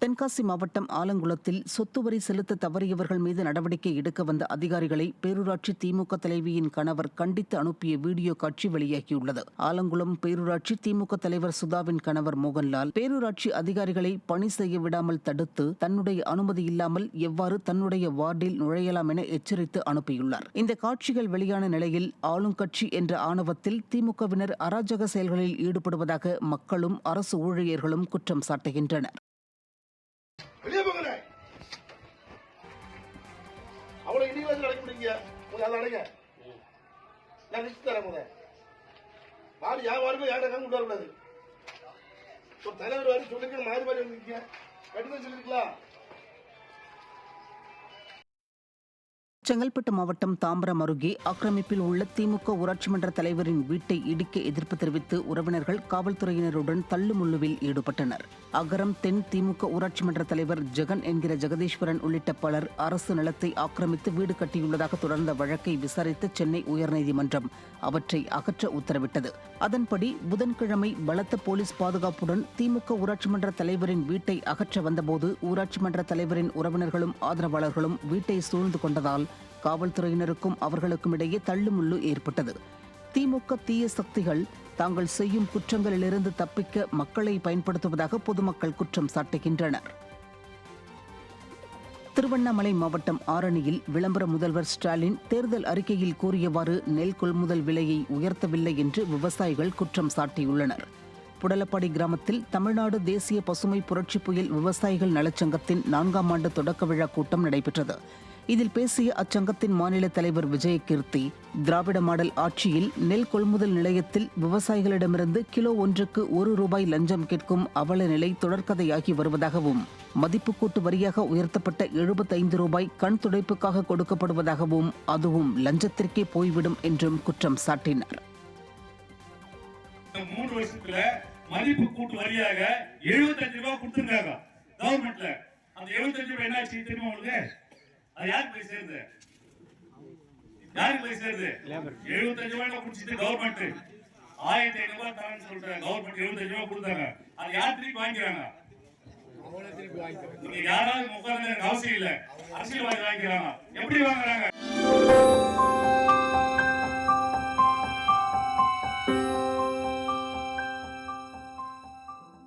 தென்காசி மாவட்டம் ஆலங்குளத்தில் சொத்து வரி செலுத்த தவறியவர்கள் மீது நடவடிக்கை எடுக்க வந்த அதிகாரிகளை பேரூராட்சி திமுக தலைவியின் கணவர் கண்டித்து அனுப்பிய வீடியோ காட்சி வெளியாகியுள்ளது. ஆலங்குளம் பேரூராட்சி திமுக தலைவர் சுதாவின் கணவர் மோகன்லால் பேரூராட்சி அதிகாரிகளை பணி செய்ய விடாமல் தடுத்து தன்னுடைய அனுமதி இல்லாமல் எவ்வாறு தன்னுடைய வார்டில் நுழையலாம் என எச்சரித்து அனுப்பியுள்ளார். இந்த காட்சிகள் வெளியான நிலையில் ஆளுங்கட்சி என்ற ஆணவத்தில் திமுகவினர் அராஜக செயல்களில் ஈடுபடுவதாக மக்களும் அரசு ஊழியர்களும் குற்றம் சாட்டுகின்றனர். வெளியே போங்க. அவ்வளவு இடிவாசி நடக்கிறீங்க. அதை அடைங்க. நான் லிஸ்ட் தரேன். வாடி யாரும் யாரும் கொண்டு வரக்கூடாது. ஒரு தலைவர் வாரி சொல்லிருக்க மாறி மாறி வந்துருக்கீங்க. கடிதம் சொல்லிருக்கலாம். செங்கல்பட்டு மாவட்டம் தாம்பரம் அருகே ஆக்கிரமிப்பில் உள்ள திமுக ஊராட்சி மன்ற தலைவரின் வீட்டை இடிக்க எதிர்ப்பு தெரிவித்து உறவினர்கள் காவல்துறையினருடன் தள்ளுமுள்ளுவில் ஈடுபட்டனர். அகரம் தென் திமுக ஊராட்சி மன்ற தலைவர் ஜெகன் என்கிற ஜெகதீஸ்வரன் உள்ளிட்ட பலர் அரசு நிலத்தை ஆக்கிரமித்து வீடு கட்டியுள்ளதாக தொடர்ந்த வழக்கை விசாரித்த சென்னை உயர்நீதிமன்றம் அவற்றை அகற்ற உத்தரவிட்டது. அதன்படி புதன்கிழமை பலத்த போலீஸ் பாதுகாப்புடன் திமுக ஊராட்சி மன்ற தலைவரின் வீட்டை அகற்ற வந்தபோது ஊராட்சி மன்ற தலைவரின் உறவினர்களும் ஆதரவாளர்களும் வீட்டை சூழ்ந்து கொண்டதால் காவல்துறையினருக்கும் அவர்களுக்கும் இடையே தள்ளுமுள்ளு ஏற்பட்டது. திமுக தீய சக்திகள் தாங்கள் செய்யும் குற்றங்களிலிருந்து தப்பிக்க மக்களை பயன்படுத்துவதாக பொதுமக்கள் குற்றம் சாட்டுகின்றனர். திருவண்ணாமலை மாவட்டம் ஆரணியில் விளம்பர முதல்வர் ஸ்டாலின் தேர்தல் அறிக்கையில் கூறியவாறு நெல் கொள்முதல் விலையை உயர்த்தவில்லை என்று விவசாயிகள் குற்றம் சாட்டியுள்ளனர். புடலப்பாடி கிராமத்தில் தமிழ்நாடு தேசிய பசுமை புரட்சி புயல் விவசாயிகள் நலச்சங்கத்தின் 4ஆம் ஆண்டு தொடக்க விழா கூட்டம் நடைபெற்றது. இதில் பேசிய அச்சங்கத்தின் மாநில தலைவர் விஜயகீர்த்தி, திராவிட மாடல் ஆட்சியில் நெல் கொள்முதல் நிலையத்தில் விவசாயிகளிடமிருந்து கிலோ ஒன்றுக்கு ₹1 லஞ்சம் கேட்கும் அவல நிலை தொடர்கதையாகி வருவதாகவும், மதிப்பு கூட்டு வரியாக உயர்த்தப்பட்ட ₹75 கண் துடைப்புக்காக கொடுக்கப்படுவதாகவும், அதுவும் லஞ்சத்திற்கே போய்விடும் என்றும் குற்றம் சாட்டினார். 3 வருஷத்துல மதிப்பு கூட்டு வரியாக ₹75 கொடுத்திருக்காங்க கவர்மெண்ட்ல. அந்த ₹75 என்ன ஆச்சு தெரியுமா உங்களுக்கு? அது யாருக்கு போய் சேருது? யாருக்கு போய் சேருது? ₹75 குடிச்சிட்டு கவர்மெண்ட் ₹1500 தரேன்னு சொல்ற கவர்மெண்ட் ₹75 கொடுத்தாங்க. அது யார் திருப்பி வாங்கிக்கிறாங்க? நீங்க யாராவது உட்கார்ந்து அவசியம் இல்லை, அரசியல்வாதி வாங்கிக்கிறாங்க. எப்படி வாங்குறாங்க?